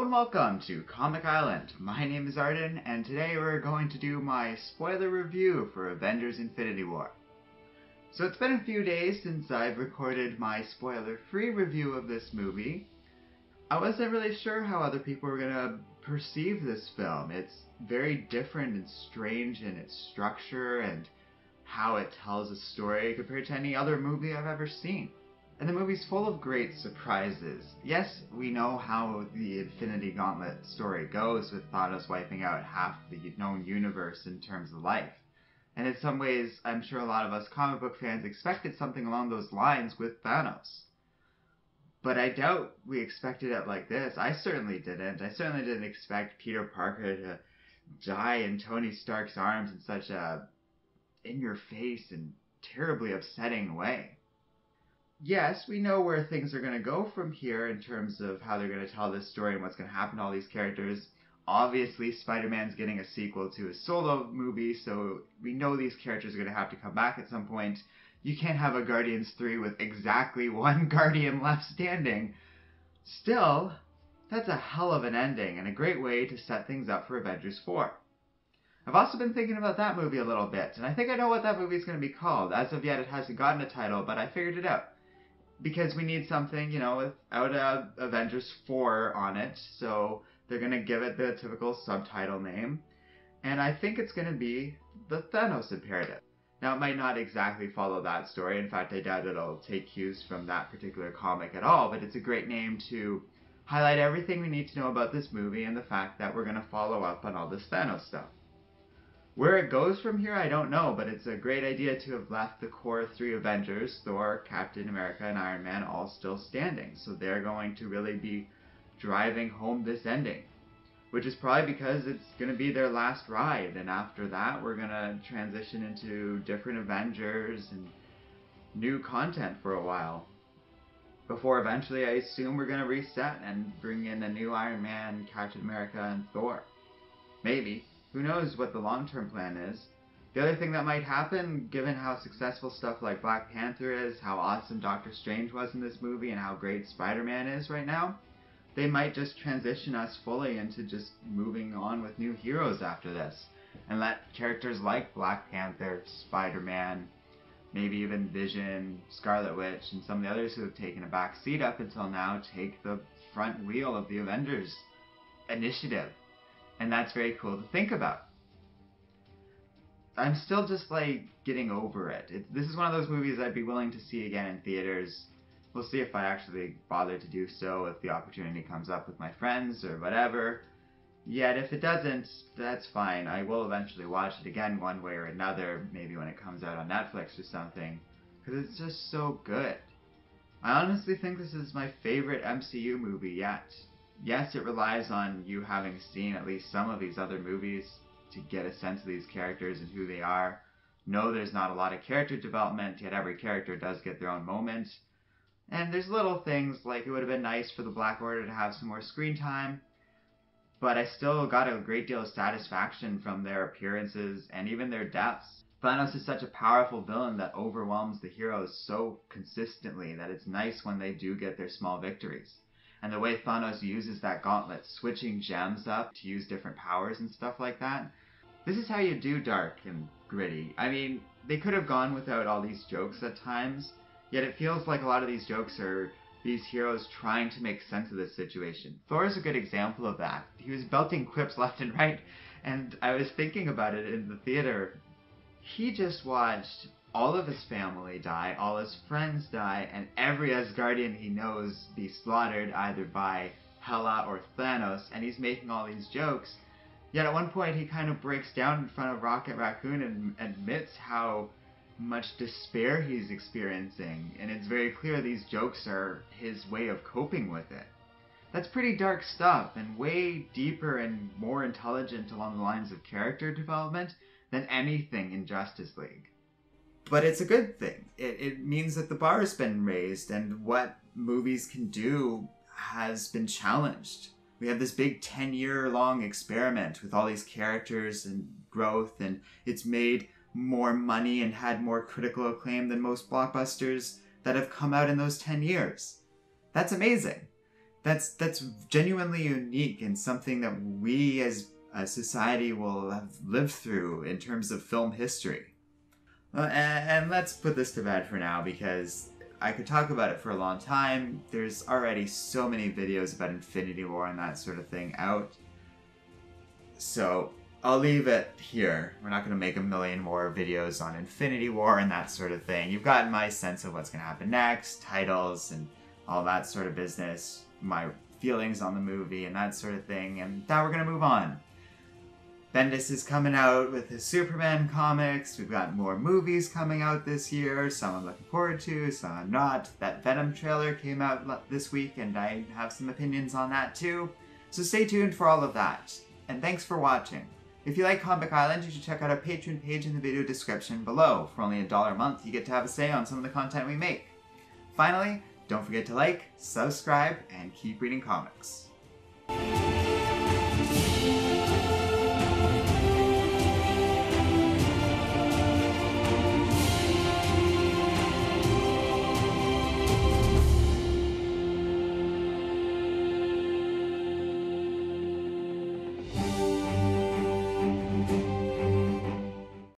and welcome to Comic Island. My name is Arden, and today we're going to do my spoiler review for Avengers Infinity War. So it's been a few days since I've recorded my spoiler-free review of this movie. I wasn't really sure how other people were going to perceive this film. It's very different and strange in its structure and how it tells a story compared to any other movie I've ever seen. And the movie's full of great surprises. Yes, we know how the Infinity Gauntlet story goes, with Thanos wiping out half the known universe in terms of life. And in some ways, I'm sure a lot of us comic book fans expected something along those lines with Thanos. But I doubt we expected it like this. I certainly didn't. I certainly didn't expect Peter Parker to die in Tony Stark's arms in such a in-your-face and terribly upsetting way. Yes, we know where things are going to go from here in terms of how they're going to tell this story and what's going to happen to all these characters. Obviously, Spider-Man's getting a sequel to his solo movie, so we know these characters are going to have to come back at some point. You can't have a Guardians 3 with exactly one Guardian left standing. Still, that's a hell of an ending and a great way to set things up for Avengers 4. I've also been thinking about that movie a little bit, and I think I know what that movie is going to be called. As of yet, it hasn't gotten a title, but I figured it out. Because we need something, without a Avengers 4 on it, so they're going to give it the typical subtitle name. And I think it's going to be The Thanos Imperative. Now, it might not exactly follow that story. In fact, I doubt it'll take cues from that particular comic at all, but it's a great name to highlight everything we need to know about this movie and the fact that we're going to follow up on all this Thanos stuff. Where it goes from here, I don't know, but it's a great idea to have left the core three Avengers, Thor, Captain America, and Iron Man, all still standing. So they're going to really be driving home this ending, which is probably because it's going to be their last ride. And after that, we're going to transition into different Avengers and new content for a while. Before eventually, I assume we're going to reset and bring in a new Iron Man, Captain America, and Thor. Maybe. Who knows what the long-term plan is. The other thing that might happen, given how successful stuff like Black Panther is, how awesome Doctor Strange was in this movie, and how great Spider-Man is right now, they might just transition us fully into just moving on with new heroes after this, and let characters like Black Panther, Spider-Man, maybe even Vision, Scarlet Witch, and some of the others who have taken a back seat up until now take the front wheel of the Avengers initiative. And that's very cool to think about. I'm still just getting over it. This is one of those movies I'd be willing to see again in theaters. We'll see if I actually bother to do so, if the opportunity comes up with my friends or whatever. Yet if it doesn't, that's fine. I will eventually watch it again one way or another, maybe when it comes out on Netflix or something, because it's just so good. I honestly think this is my favorite MCU movie yet. Yes, it relies on you having seen at least some of these other movies to get a sense of these characters and who they are. No, there's not a lot of character development, yet every character does get their own moment. And there's little things like it would have been nice for the Black Order to have some more screen time, but I still got a great deal of satisfaction from their appearances and even their deaths. Thanos is such a powerful villain that overwhelms the heroes so consistently that it's nice when they do get their small victories. And the way Thanos uses that gauntlet, switching gems up to use different powers and stuff like that. This is how you do dark and gritty. I mean, they could have gone without all these jokes at times, yet it feels like a lot of these jokes are these heroes trying to make sense of this situation. Thor is a good example of that. He was belting quips left and right, and I was thinking about it in the theater. He just watched all of his family die, all his friends die, and every Asgardian he knows be slaughtered either by Hela or Thanos, and he's making all these jokes. Yet at one point he kind of breaks down in front of Rocket Raccoon and admits how much despair he's experiencing, and it's very clear these jokes are his way of coping with it. That's pretty dark stuff, and way deeper and more intelligent along the lines of character development than anything in Justice League. But it's a good thing. It means that the bar has been raised and what movies can do has been challenged. We have this big 10-year-long experiment with all these characters and growth, and it's made more money and had more critical acclaim than most blockbusters that have come out in those 10 years. That's amazing. that's genuinely unique and something that we as a society will have lived through in terms of film history. And let's put this to bed for now, because I could talk about it for a long time. There's already so many videos about Infinity War and that sort of thing out. So I'll leave it here. We're not going to make a million more videos on Infinity War and that sort of thing. You've gotten my sense of what's going to happen next, titles and all that sort of business, my feelings on the movie and that sort of thing, and now we're going to move on. Bendis is coming out with his Superman comics. We've got more movies coming out this year. Some I'm looking forward to, some I'm not. That Venom trailer came out this week and I have some opinions on that too. So stay tuned for all of that. And thanks for watching. If you like Comic Island, you should check out our Patreon page in the video description below. For only $1 a month, you get to have a say on some of the content we make. Finally, don't forget to like, subscribe, and keep reading comics.